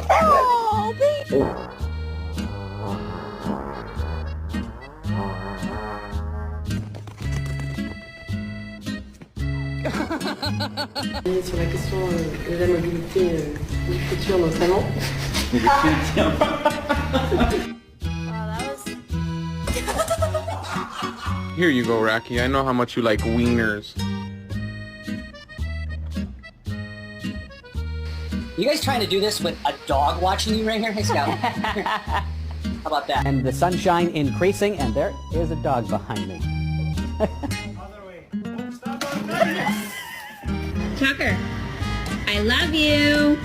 Oh, baby. Sur la question de la mobilité du futur notamment. Mais le chrétien. Here you go, Rocky. I know how much you like wieners. You guys trying to do this with a dog watching you right here? Hey, Scout. Here. How about that? And the sunshine increasing, and there is a dog behind me. Tucker, I love you.